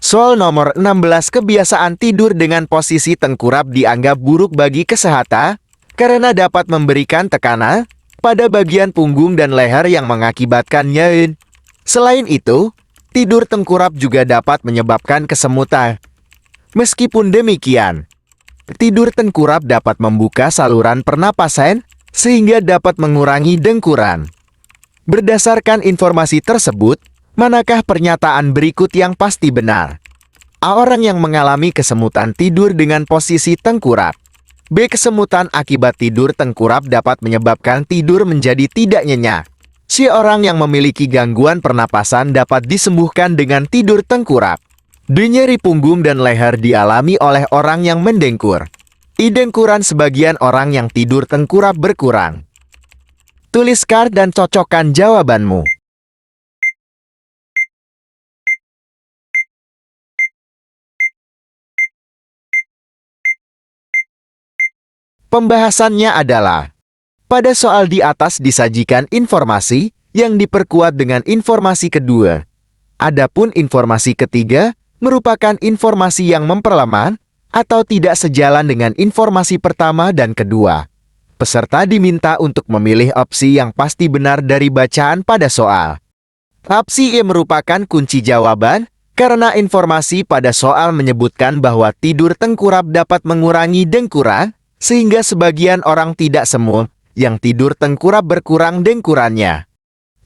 Soal nomor 16, kebiasaan tidur dengan posisi tengkurap dianggap buruk bagi kesehatan karena dapat memberikan tekanan pada bagian punggung dan leher yang mengakibatkan nyeri. Selain itu, tidur tengkurap juga dapat menyebabkan kesemutan. Meskipun demikian, tidur tengkurap dapat membuka saluran pernapasan sehingga dapat mengurangi dengkuran. Berdasarkan informasi tersebut, manakah pernyataan berikut yang pasti benar? A. Orang yang mengalami kesemutan tidur dengan posisi tengkurap. B. Kesemutan akibat tidur tengkurap dapat menyebabkan tidur menjadi tidak nyenyak. C. Orang yang memiliki gangguan pernapasan dapat disembuhkan dengan tidur tengkurap. D. Nyeri punggung dan leher dialami oleh orang yang mendengkur. I. Dengkuran sebagian orang yang tidur tengkurap berkurang. Tuliskan dan cocokkan jawabanmu. Pembahasannya adalah, pada soal di atas disajikan informasi yang diperkuat dengan informasi kedua. Adapun informasi ketiga merupakan informasi yang memperlemah atau tidak sejalan dengan informasi pertama dan kedua. Peserta diminta untuk memilih opsi yang pasti benar dari bacaan pada soal. Opsi E merupakan kunci jawaban karena informasi pada soal menyebutkan bahwa tidur tengkurap dapat mengurangi dengkuran, sehingga sebagian orang tidak semua yang tidur tengkurap berkurang dengkurannya.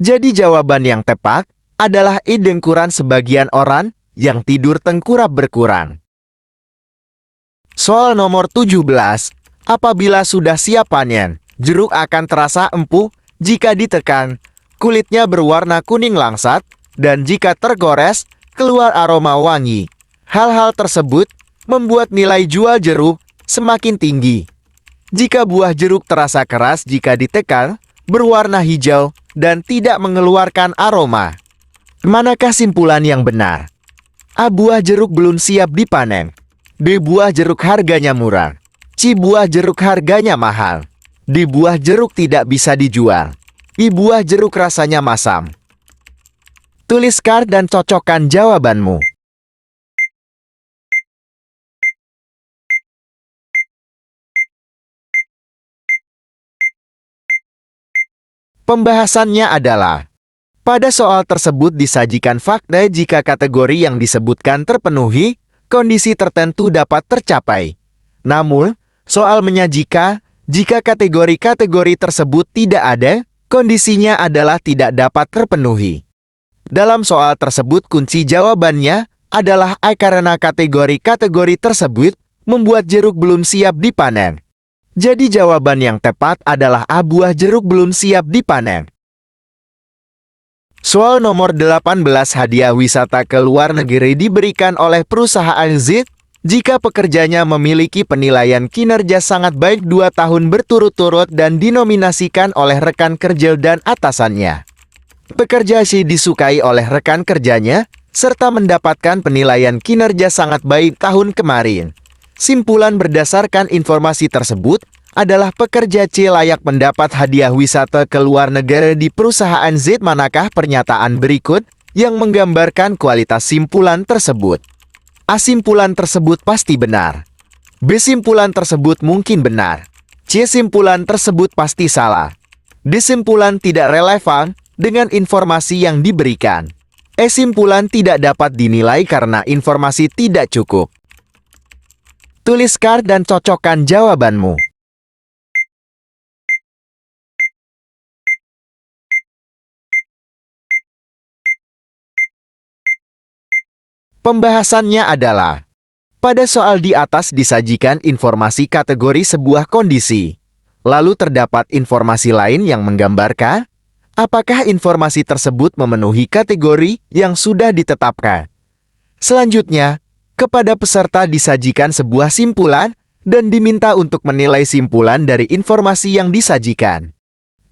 Jadi jawaban yang tepat adalah E, dengkuran sebagian orang yang tidur tengkurap berkurang. Soal nomor 17. Apabila sudah siap panen, jeruk akan terasa empuk jika ditekan, kulitnya berwarna kuning langsat, dan jika tergores, keluar aroma wangi. Hal-hal tersebut membuat nilai jual jeruk semakin tinggi. Jika buah jeruk terasa keras jika ditekan, berwarna hijau, dan tidak mengeluarkan aroma. Manakah simpulan yang benar? A. Buah jeruk belum siap dipanen. B. Buah jeruk harganya murah. C. Buah jeruk harganya mahal. D. Buah jeruk tidak bisa dijual. I. Buah jeruk rasanya masam. Tuliskan dan cocokkan jawabanmu. Pembahasannya adalah, pada soal tersebut disajikan fakta jika kategori yang disebutkan terpenuhi, kondisi tertentu dapat tercapai. Namun, soal menyajikan jika kategori-kategori tersebut tidak ada, kondisinya adalah tidak dapat terpenuhi. Dalam soal tersebut kunci jawabannya adalah A, karena kategori-kategori tersebut membuat jeruk belum siap dipanen. Jadi jawaban yang tepat adalah A, buah jeruk belum siap dipanen. Soal nomor 18, hadiah wisata ke luar negeri diberikan oleh perusahaan Z jika pekerjanya memiliki penilaian kinerja sangat baik 2 tahun berturut-turut dan dinominasikan oleh rekan kerja dan atasannya. Pekerja C disukai oleh rekan kerjanya, serta mendapatkan penilaian kinerja sangat baik tahun kemarin. Simpulan berdasarkan informasi tersebut adalah pekerja C layak mendapat hadiah wisata ke luar negeri di perusahaan Z. Manakah pernyataan berikut yang menggambarkan kualitas simpulan tersebut? A. Simpulan tersebut pasti benar. B. Simpulan tersebut mungkin benar. C. Simpulan tersebut pasti salah. D. Simpulan tidak relevan dengan informasi yang diberikan. E. Simpulan tidak dapat dinilai karena informasi tidak cukup. Tuliskan dan cocokkan jawabanmu. Pembahasannya adalah, pada soal di atas disajikan informasi kategori sebuah kondisi. Lalu terdapat informasi lain yang menggambarkan apakah informasi tersebut memenuhi kategori yang sudah ditetapkan. Selanjutnya, kepada peserta disajikan sebuah simpulan dan diminta untuk menilai simpulan dari informasi yang disajikan.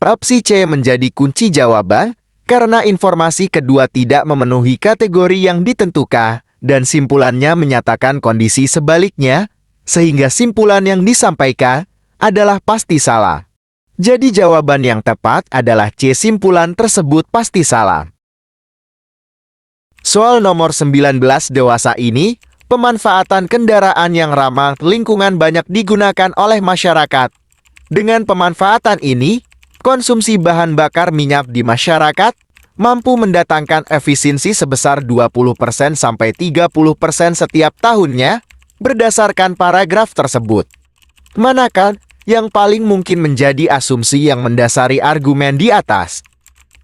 Opsi C menjadi kunci jawaban karena informasi kedua tidak memenuhi kategori yang ditentukan dan simpulannya menyatakan kondisi sebaliknya, sehingga simpulan yang disampaikan adalah pasti salah. Jadi jawaban yang tepat adalah C, simpulan tersebut pasti salah. Soal nomor 19 dewasa ini, pemanfaatan kendaraan yang ramah lingkungan banyak digunakan oleh masyarakat. Dengan pemanfaatan ini, konsumsi bahan bakar minyak di masyarakat mampu mendatangkan efisiensi sebesar 20% sampai 30% setiap tahunnya berdasarkan paragraf tersebut. Manakah yang paling mungkin menjadi asumsi yang mendasari argumen di atas?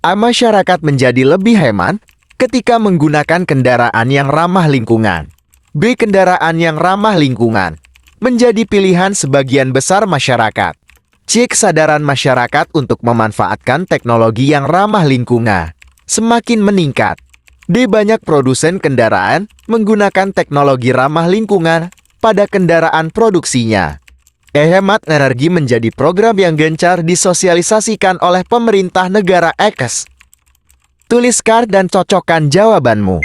A. Masyarakat menjadi lebih hemat ketika menggunakan kendaraan yang ramah lingkungan. B. Kendaraan yang ramah lingkungan menjadi pilihan sebagian besar masyarakat. C. Kesadaran masyarakat untuk memanfaatkan teknologi yang ramah lingkungan semakin meningkat. D. Banyak produsen kendaraan menggunakan teknologi ramah lingkungan pada kendaraan produksinya. E. Hemat energi menjadi program yang gencar disosialisasikan oleh pemerintah negara X. Tuliskan dan cocokkan jawabanmu.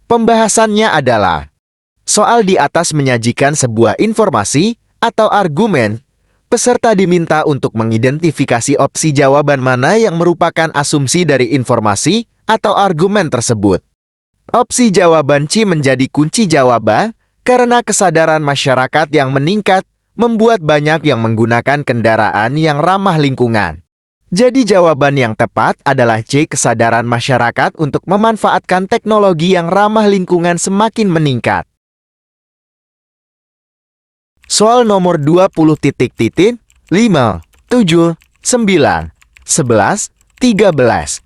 Pembahasannya adalah soal di atas menyajikan sebuah informasi atau argumen. Peserta diminta untuk mengidentifikasi opsi jawaban mana yang merupakan asumsi dari informasi atau argumen tersebut. Opsi jawaban C menjadi kunci jawaban karena kesadaran masyarakat yang meningkat membuat banyak yang menggunakan kendaraan yang ramah lingkungan. Jadi jawaban yang tepat adalah C. Kesadaran masyarakat untuk memanfaatkan teknologi yang ramah lingkungan semakin meningkat. Soal nomor 20 5, 7, 9, 11, 13.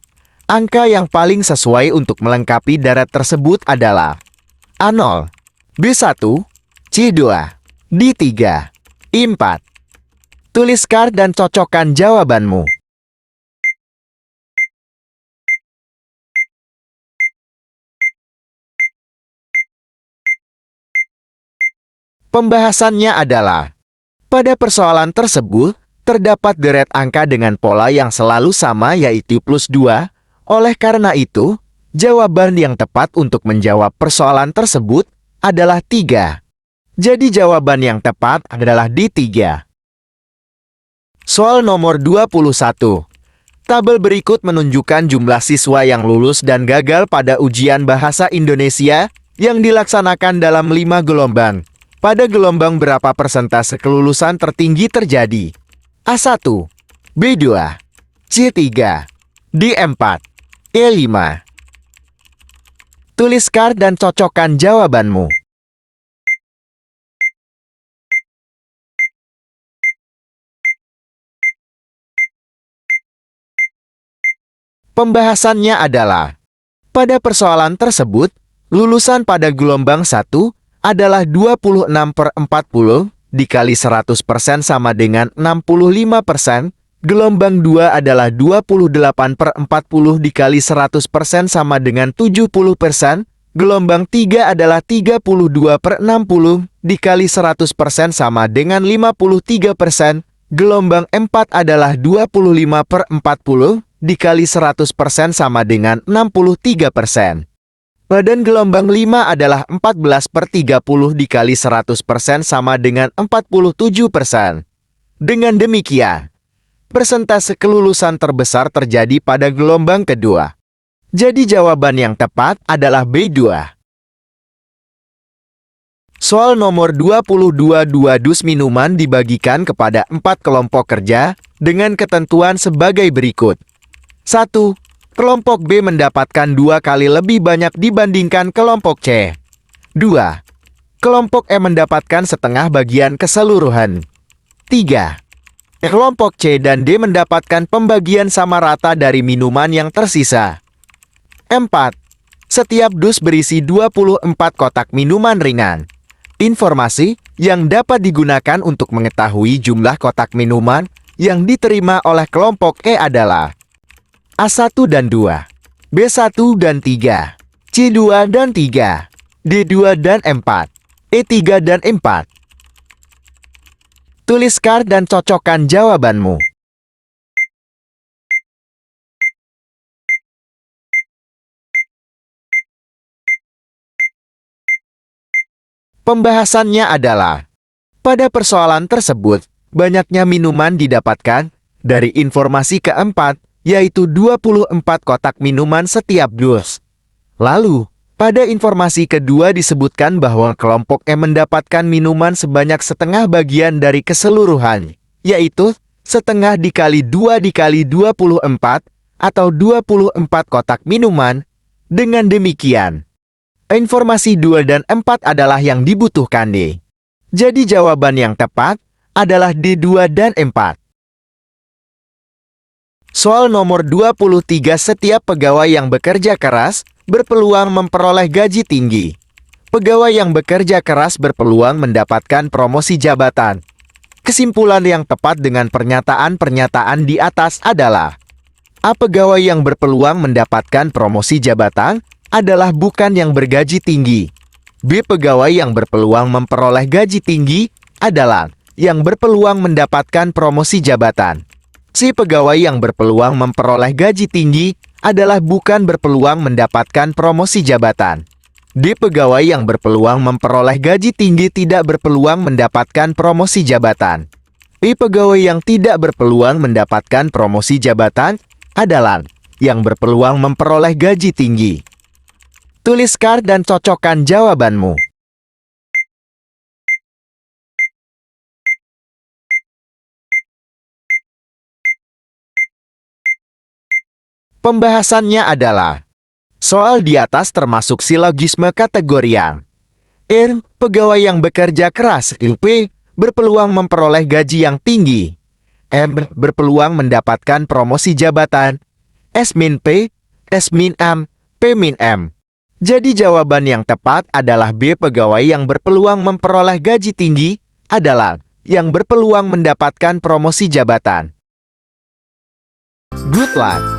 Angka yang paling sesuai untuk melengkapi deret tersebut adalah A0, B1, C2, D3, I4. Tuliskan dan cocokkan jawabanmu. Pembahasannya adalah, pada persoalan tersebut, terdapat deret angka dengan pola yang selalu sama yaitu plus 2. Oleh karena itu, jawaban yang tepat untuk menjawab persoalan tersebut adalah 3. Jadi jawaban yang tepat adalah D3. Soal nomor 21. Tabel berikut menunjukkan jumlah siswa yang lulus dan gagal pada ujian bahasa Indonesia yang dilaksanakan dalam 5 gelombang. Pada gelombang berapa persentase kelulusan tertinggi terjadi? A1, B2, C3, D4, E5. Tuliskan dan cocokkan jawabanmu. Pembahasannya adalah, pada persoalan tersebut, lulusan pada gelombang 1 adalah 26/40 dikali 100% sama dengan 65%. Gelombang 2 adalah 28/40 dikali 100% sama dengan 70%. Gelombang 3 adalah 32/60 dikali 100% sama dengan 53%. Gelombang 4 adalah 25/40 dikali 100% sama dengan 63%. Dan gelombang 5 adalah 14/30 dikali 100% sama dengan 47%. Dengan demikian, persentase kelulusan terbesar terjadi pada gelombang kedua. Jadi jawaban yang tepat adalah B2. Soal nomor 22. 2 dus minuman dibagikan kepada 4 kelompok kerja dengan ketentuan sebagai berikut. 1. Kelompok B mendapatkan 2 kali lebih banyak dibandingkan kelompok C. 2. Kelompok E mendapatkan setengah bagian keseluruhan. 3. Kelompok C dan D mendapatkan pembagian sama rata dari minuman yang tersisa. 4. Setiap dus berisi 24 kotak minuman ringan. Informasi yang dapat digunakan untuk mengetahui jumlah kotak minuman yang diterima oleh kelompok E adalah A1 dan 2, B1 dan 3, C2 dan 3, D2 dan 4, E3 dan 4. Tuliskan dan cocokkan jawabanmu. Pembahasannya adalah, Pada persoalan tersebut, banyaknya minuman didapatkan dari informasi keempat, yaitu 24 kotak minuman setiap dus. Lalu, pada informasi kedua disebutkan bahwa kelompok E mendapatkan minuman sebanyak setengah bagian dari keseluruhan, yaitu setengah dikali 2 dikali 24 atau 24 kotak minuman. Dengan demikian, informasi 2 dan 4 adalah yang dibutuhkan D. Jadi jawaban yang tepat adalah D2 dan 4. Soal nomor 23, setiap pegawai yang bekerja keras berpeluang memperoleh gaji tinggi. Pegawai yang bekerja keras berpeluang mendapatkan promosi jabatan. Kesimpulan yang tepat dengan pernyataan-pernyataan di atas adalah: A. Pegawai yang berpeluang mendapatkan promosi jabatan adalah bukan yang bergaji tinggi. B. Pegawai yang berpeluang memperoleh gaji tinggi adalah yang berpeluang mendapatkan promosi jabatan. C. Pegawai yang berpeluang memperoleh gaji tinggi adalah bukan berpeluang mendapatkan promosi jabatan. D. Pegawai yang berpeluang memperoleh gaji tinggi tidak berpeluang mendapatkan promosi jabatan. E. Pegawai yang tidak berpeluang mendapatkan promosi jabatan adalah yang berpeluang memperoleh gaji tinggi. Tuliskan dan cocokkan jawabanmu. Pembahasannya adalah: soal di atas termasuk silogisme kategori yang pegawai yang bekerja keras P berpeluang memperoleh gaji yang tinggi. M berpeluang mendapatkan promosi jabatan. S-P, S-M, P-M. Jadi jawaban yang tepat adalah B. Pegawai yang berpeluang memperoleh gaji tinggi adalah yang berpeluang mendapatkan promosi jabatan. Good luck!